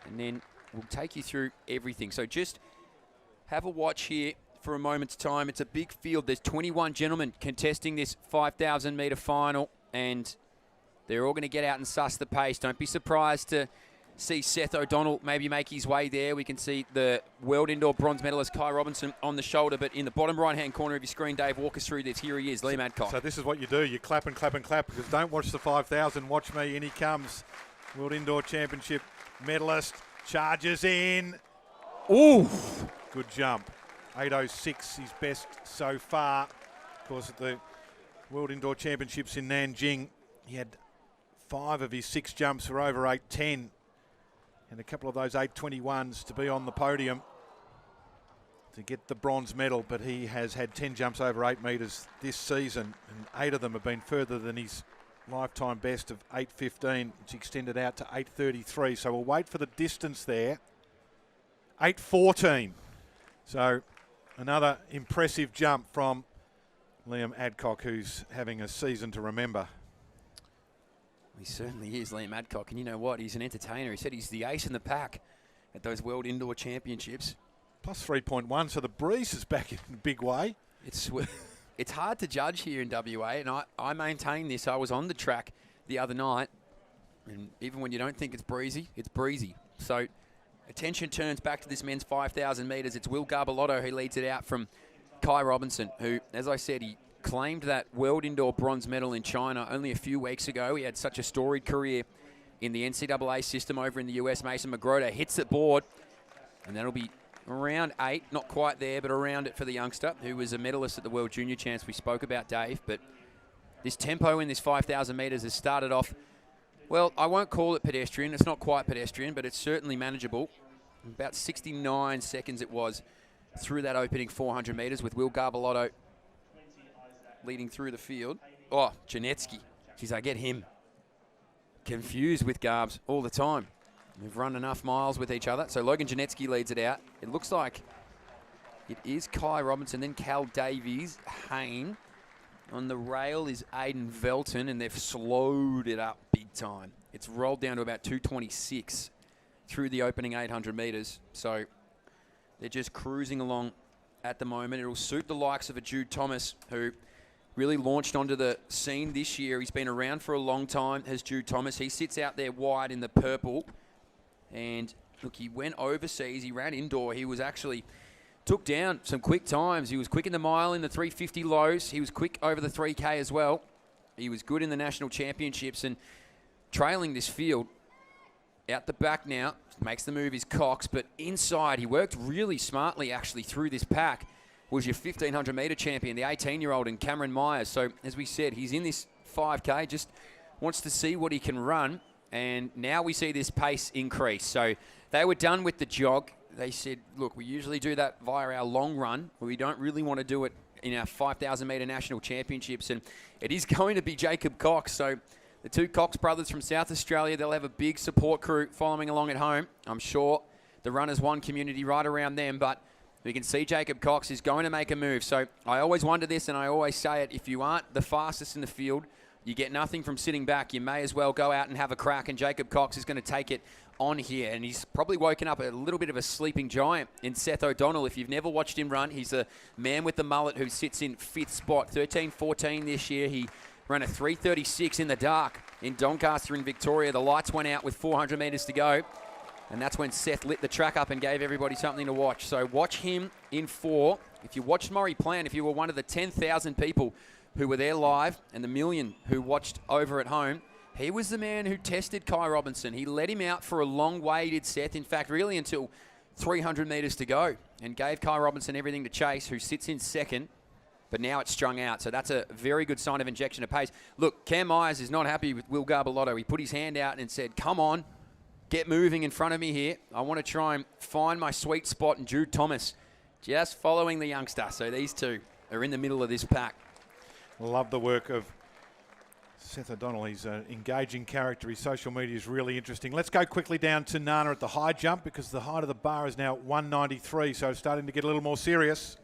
and then we'll take you through everything. So just have a watch here for a moment's time. It's a big field. There's 21 gentlemen contesting this 5,000 metre final, and they're all going to get out and suss the pace. Don't be surprised to see Seth O'Donnell maybe make his way there. We can see the world indoor bronze medalist Kai Robinson on the shoulder, but in the bottom right-hand corner of your screen, Dave, walk us through this. Here he is, Liam Adcock. So this is what you do. You clap and clap and clap, because don't watch the 5,000. Watch me. In he comes. World Indoor Championship medalist. Charges in. Ooh! Good jump. 8:06, his best so far. Of course, at the World Indoor Championships in Nanjing, he had 5 of his 6 jumps were over 8:10. And a couple of those 8:21s to be on the podium to get the bronze medal. But he has had 10 jumps over 8 metres this season, and 8 of them have been further than his lifetime best of 8:15, which extended out to 8:33. So we'll wait for the distance there. 8:14. So another impressive jump from Liam Adcock, who's having a season to remember. He certainly is, Liam Adcock. And you know what? He's an entertainer. He said he's the ace in the pack at those World Indoor Championships. Plus 3.1, so the breeze is back in a big way. It's hard to judge here in WA, and I maintain this. I was on the track the other night, and even when you don't think it's breezy, it's breezy. So attention turns back to this men's 5,000 metres. It's Will Garbellotto who leads it out from Kai Robinson, who, as I said, he claimed that World Indoor bronze medal in China only a few weeks ago. He had such a storied career in the NCAA system over in the US. Mason Magrota hits the board, and that'll be around 8, not quite there, but around it for the youngster, who was a medalist at the World Junior Champs we spoke about, Dave. But this tempo in this 5,000 metres has started off, well, I won't call it pedestrian. It's not quite pedestrian, but it's certainly manageable. About 69 seconds it was through that opening 400 metres, with Will Garbellotto leading through the field. Oh, Janetsky. Geez, I get him confused with Garbs all the time. We've run enough miles with each other. So Logan Janetsky leads it out. It looks like it is Kai Robinson, then Cal Davies, Hayne. On the rail is Aidan Velton, and they've slowed it up big time. It's rolled down to about 2:26 through the opening 800 metres. So they're just cruising along at the moment. It'll suit the likes of a Jude Thomas, who really launched onto the scene this year. He's been around for a long time, has Jude Thomas. He sits out there wide in the purple. And look, he went overseas. He ran indoor. He was actually took down some quick times. He was quick in the mile in the 350 lows. He was quick over the 3K as well. He was good in the national championships, and trailing this field. Out the back now, makes the move is Cox, but inside he worked really smartly actually through this pack. Was your 1,500 metre champion, the 18-year-old, and Cameron Myers. So as we said, he's in this 5K, just wants to see what he can run. And now we see this pace increase. So they were done with the jog. They said, look, we usually do that via our long run, but we don't really want to do it in our 5,000 metre national championships. And it is going to be Jacob Cox. So the two Cox brothers from South Australia, they'll have a big support crew following along at home. I'm sure the Runners One community right around them, but we can see Jacob Cox is going to make a move. So I always wonder this, and I always say it, if you aren't the fastest in the field, you get nothing from sitting back. You may as well go out and have a crack, and Jacob Cox is going to take it on here. And he's probably woken up a little bit of a sleeping giant in Seth O'Donnell. If you've never watched him run, he's a man with the mullet who sits in 5th spot, 13-14 this year. He ran a 3:36 in the dark in Doncaster in Victoria. The lights went out with 400 metres to go. And that's when Seth lit the track up and gave everybody something to watch. So watch him in 4. If you watched Murray Plan, if you were one of the 10,000 people who were there live and the million who watched over at home, he was the man who tested Kai Robinson. He let him out for a long way, did Seth. In fact, really until 300 metres to go, and gave Kai Robinson everything to chase, who sits in 2nd. But now it's strung out, so that's a very good sign of injection of pace. Look, Cam Myers is not happy with Will Garbellotto. He put his hand out and said, come on, get moving in front of me here. I want to try and find my sweet spot. And Jude Thomas just following the youngster. So these two are in the middle of this pack. Love the work of Seth O'Donnell. He's an engaging character. His social media is really interesting. Let's go quickly down to Nana at the high jump, because the height of the bar is now 193, so it's starting to get a little more serious.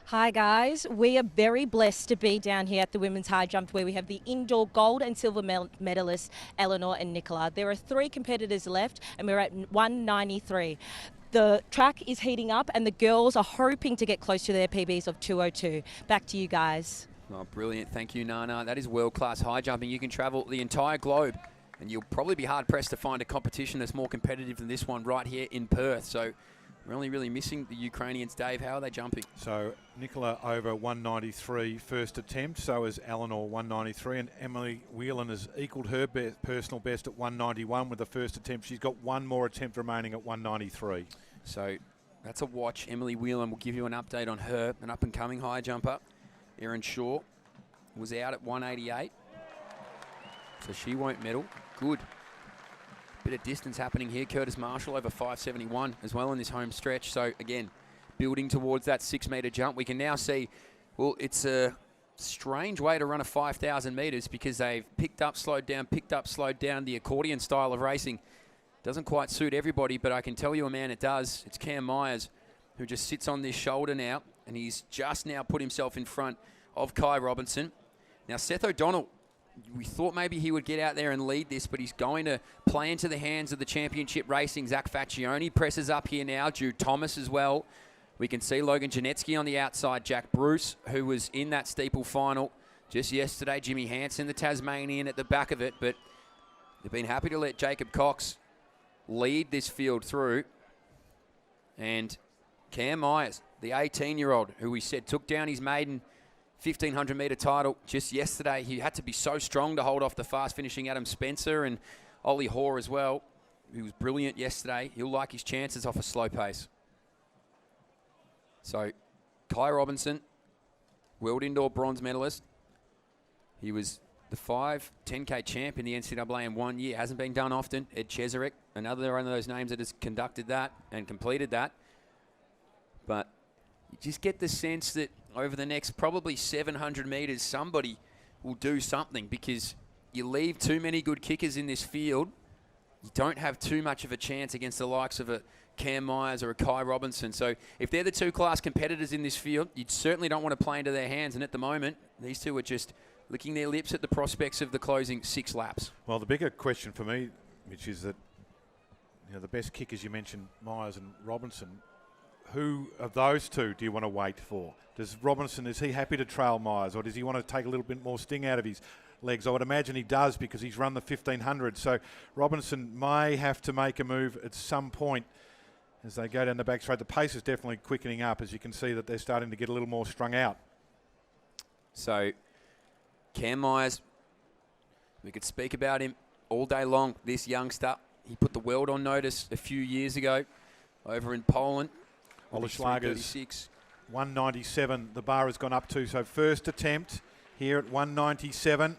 Hi guys, we are very blessed to be down here at the women's high jump where we have the indoor gold and silver medalists Eleanor and Nicola. There are 3 competitors left and we're at 193. The track is heating up and the girls are hoping to get close to their PBs of 202. Back to you guys. Oh, brilliant. Thank you, Nana. That is world-class high jumping. You can travel the entire globe and you'll probably be hard-pressed to find a competition that's more competitive than this one right here in Perth. So we're only really missing the Ukrainians. Dave, how are they jumping? So Nicola over 193 first attempt, so is Eleanor 193, and Emily Whelan has equalled her personal best at 191 with the first attempt. She's got one more attempt remaining at 193. So that's a watch. Emily Whelan will give you an update on her, an up-and-coming high jumper. Erin Shaw was out at 188, so she won't medal. Good. Bit of distance happening here. Curtis Marshall over 571 as well in this home stretch. So again, building towards that 6-metre jump. We can now see, well, it's a strange way to run a 5,000 metres because they've picked up, slowed down, picked up, slowed down. The accordion style of racing doesn't quite suit everybody, but I can tell you a man it does. It's Cam Myers who just sits on this shoulder now, and he's just now put himself in front of Kai Robinson. Now, Seth O'Donnell, we thought maybe he would get out there and lead this, but he's going to play into the hands of the championship racing. Zach Faccioni presses up here now. Jude Thomas as well. We can see Logan Janetsky on the outside. Jack Bruce, who was in that steeple final just yesterday. Jimmy Hansen, the Tasmanian, at the back of it. But they've been happy to let Jacob Cox lead this field through. And Cam Myers, the 18-year-old, who we said took down his maiden 1,500-metre title just yesterday. He had to be so strong to hold off the fast-finishing Adam Spencer and Ollie Hoare as well. He was brilliant yesterday. He'll like his chances off a slow pace. So, Kai Robinson, world indoor bronze medalist. He was the 10K champ in the NCAA in 1 year. Hasn't been done often. Ed Cheserek, another one of those names that has conducted that and completed that. But you just get the sense that over the next probably 700 metres, somebody will do something because you leave too many good kickers in this field. You don't have too much of a chance against the likes of a Cam Myers or a Kai Robinson. So if they're the 2-class competitors in this field, you certainly don't want to play into their hands. And at the moment, these two are just licking their lips at the prospects of the closing 6 laps. Well, the bigger question for me, Mitch, is that the best kickers you mentioned, Myers and Robinson, who of those two do you want to wait for? Does Robinson, is he happy to trail Myers, or does he want to take a little bit more sting out of his legs? I would imagine he does because he's run the 1,500. So Robinson may have to make a move at some point as they go down the back straight. The pace is definitely quickening up, as you can see that they're starting to get a little more strung out. So Cam Myers, we could speak about him all day long, this youngster. He put the world on notice a few years ago over in Poland. Oleslager's 197, the bar has gone up to. So first attempt here at 197.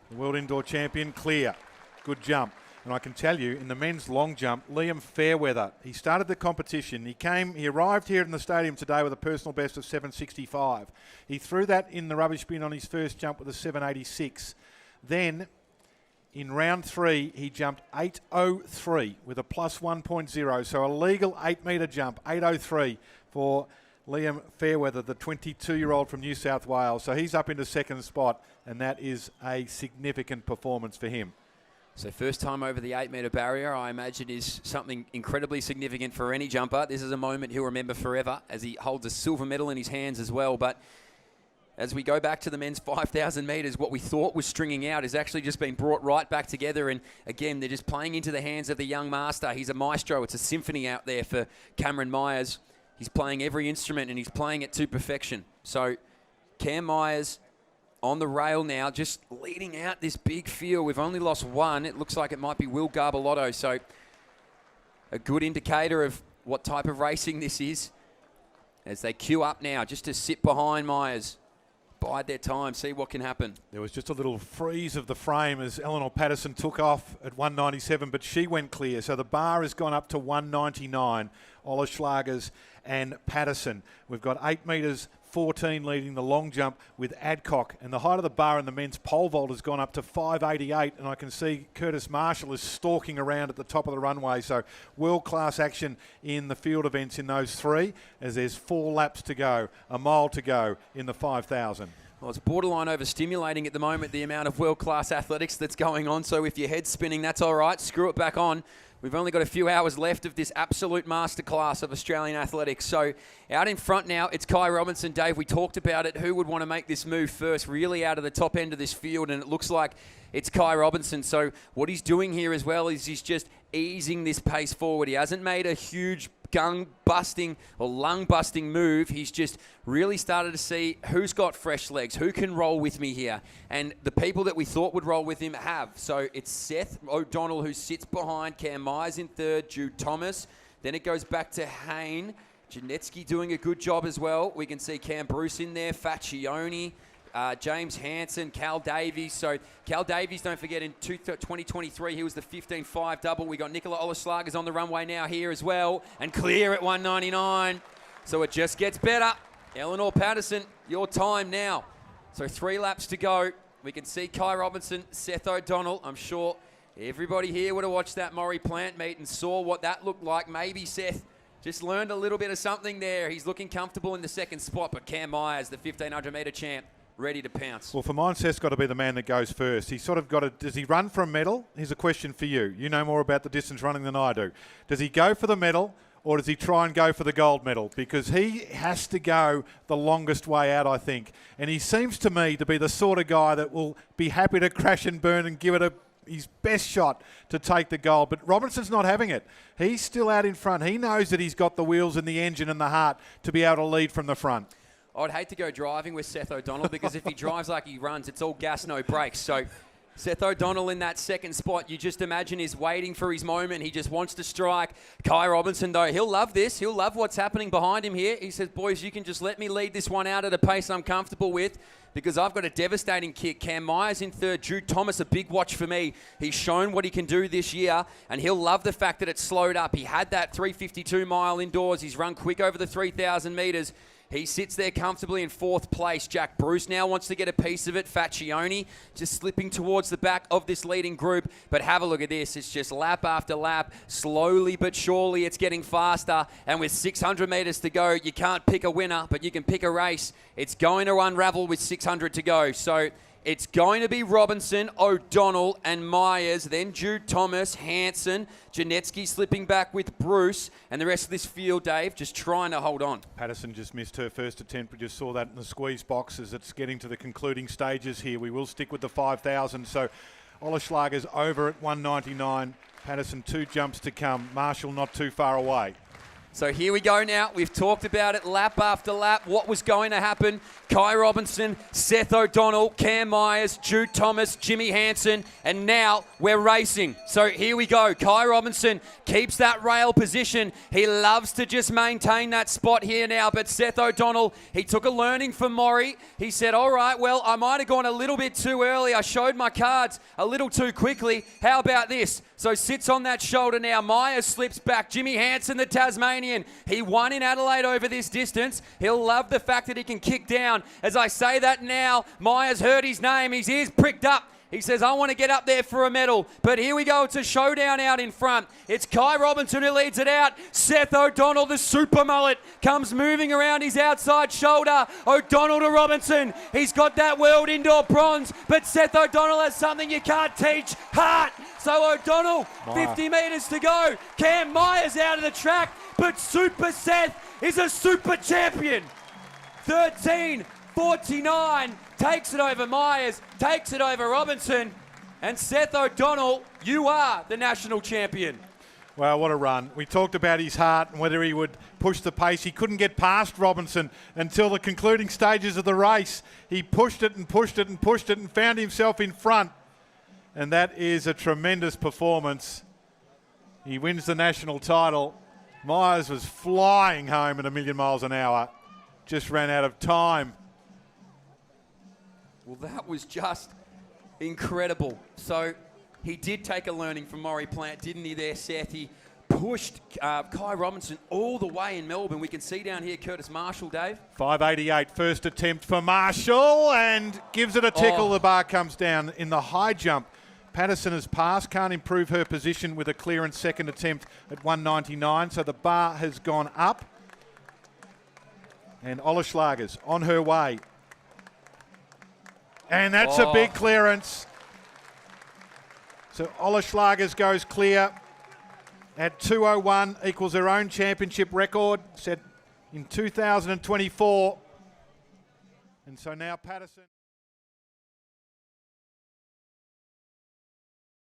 The world indoor champion, clear. Good jump. And I can tell you, in the men's long jump, Liam Fairweather, he started the competition. He arrived here in the stadium today with a personal best of 765. He threw that in the rubbish bin on his first jump with a 786. Then in round 3, he jumped 803 with a plus 1.0. So a legal 8-metre jump, 803 for Liam Fairweather, the 22-year-old from New South Wales. So he's up into second spot, and that is a significant performance for him. So first time over the 8-metre barrier, I imagine, is something incredibly significant for any jumper. This is a moment he'll remember forever as he holds a silver medal in his hands as well. But as we go back to the men's 5,000 metres, what we thought was stringing out has actually just been brought right back together. And again, they're just playing into the hands of the young master. He's a maestro. It's a symphony out there for Cameron Myers. He's playing every instrument and he's playing it to perfection. So Cam Myers on the rail now, just leading out this big field. We've only lost one. It looks like it might be Will Garbelotto. So a good indicator of what type of racing this is as they queue up now just to sit behind Myers. Bide their time, see what can happen. There was just a little freeze of the frame as Eleanor Patterson took off at 197, but she went clear. So the bar has gone up to 199. Oleslagers and Patterson. We've got 8 metres 5:14 leading the long jump with Adcock. And the height of the bar in the men's pole vault has gone up to 5:88. And I can see Curtis Marshall is stalking around at the top of the runway. So world-class action in the field events in those three, as there's 4 laps to go, a mile to go in the 5,000. Well, it's borderline overstimulating at the moment, the amount of world-class athletics that's going on. So if your head's spinning, that's all right. Screw it back on. We've only got a few hours left of this absolute masterclass of Australian athletics. So out in front now, it's Kai Robinson. Dave, we talked about it. Who would want to make this move first, really out of the top end of this field? And it looks like it's Kai Robinson. So what he's doing here as well is he's just easing this pace forward. He hasn't made a huge gun-busting or lung-busting move. He's just really started to see who's got fresh legs, who can roll with me here. And the people that we thought would roll with him have. So it's Seth O'Donnell who sits behind, Cam Myers in third, Jude Thomas. Then it goes back to Hayne. Janetsky doing a good job as well. We can see Cam Bruce in there, Faccioni, James Hansen, Cal Davies. So Cal Davies, don't forget, in 2023, he was the 15.5 double. We got Nicola Olaslagers on the runway now here as well. And clear at 199. So it just gets better. Eleanor Patterson, your time now. So 3 laps to go. We can see Kai Robinson, Seth O'Donnell. I'm sure everybody here would have watched that Maury Plant meet and saw what that looked like. Maybe Seth just learned a little bit of something there. He's looking comfortable in the second spot, but Cam Myers, the 1,500 metre champ, ready to pounce. Well, for mine, Seth's got to be the man that goes first. He's sort of got to, does he run for a medal? Here's a question for you. You know more about the distance running than I do. Does he go for the medal, or does he try and go for the gold medal? Because he has to go the longest way out, I think. And he seems to me to be the sort of guy that will be happy to crash and burn and give it his best shot to take the gold. But Robinson's not having it. He's still out in front. He knows that he's got the wheels and the engine and the heart to be able to lead from the front. I'd hate to go driving with Seth O'Donnell because if he drives like he runs, it's all gas, no brakes. So Seth O'Donnell in that second spot, you just imagine he's waiting for his moment. He just wants to strike. Kai Robinson, though, he'll love this. He'll love what's happening behind him here. He says, boys, you can just let me lead this one out at a pace I'm comfortable with because I've got a devastating kick. Cam Myers in third. Jude Thomas, a big watch for me. He's shown what he can do this year, and he'll love the fact that it's slowed up. He had that 352 mile indoors. He's run quick over the 3,000 metres. He sits there comfortably in 4th place. Jack Bruce now wants to get a piece of it. Faccioni just slipping towards the back of this leading group. But have a look at this. It's just lap after lap. Slowly but surely it's getting faster. And with 600 metres to go, you can't pick a winner, but you can pick a race. It's going to unravel with 600 to go. So it's going to be Robinson, O'Donnell and Myers, then Jude Thomas, Hansen, Janetsky slipping back with Bruce, and the rest of this field, Dave, just trying to hold on. Patterson just missed her first attempt. We just saw that in the squeeze box as it's getting to the concluding stages here. We will stick with the 5,000. So Olaslager's over at 199. Patterson 2 jumps to come. Marshall not too far away. So here we go now. We've talked about it lap after lap. What was going to happen? Kai Robinson, Seth O'Donnell, Cam Myers, Jude Thomas, Jimmy Hansen, and now we're racing. So here we go. Kai Robinson keeps that rail position. He loves to just maintain that spot here now, but Seth O'Donnell, he took a learning from Maury. He said, all right, well, I might have gone a little bit too early. I showed my cards a little too quickly. How about this? So sits on that shoulder now. Myers slips back. Jimmy Hansen, the Tasmanian. He won in Adelaide over this distance. He'll love the fact that he can kick down. As I say that now, Myers heard his name. His ears pricked up. He says, I want to get up there for a medal. But here we go. It's a showdown out in front. It's Kai Robinson who leads it out. Seth O'Donnell, the super mullet, comes moving around his outside shoulder. O'Donnell to Robinson. He's got that world indoor bronze. But Seth O'Donnell has something you can't teach. Heart. So O'Donnell, 50 metres to go. Cam Myers out of the track. But Super Seth is a super champion. 13:49. Takes it over Myers, takes it over Robinson, and Seth O'Donnell, you are the national champion. Well, what a run. We talked about his heart and whether he would push the pace. He couldn't get past Robinson until the concluding stages of the race. He pushed it and pushed it and pushed it and found himself in front. And that is a tremendous performance. He wins the national title. Myers was flying home at 1,000,000 miles an hour. Just ran out of time. Well, that was just incredible. So he did take a learning from Maury Plant, didn't he there, Seth? He pushed Kai Robinson all the way in Melbourne. We can see down here Curtis Marshall, Dave. 588, first attempt for Marshall, and gives it a tickle. Oh. The bar comes down in the high jump. Patterson has passed, can't improve her position with a clearance second attempt at 199, so the bar has gone up. And Ollerschlager's on her way. And that's a big clearance. So Ollerschlager's goes clear at 2:01, equals her own championship record set in 2024. And so now Patterson...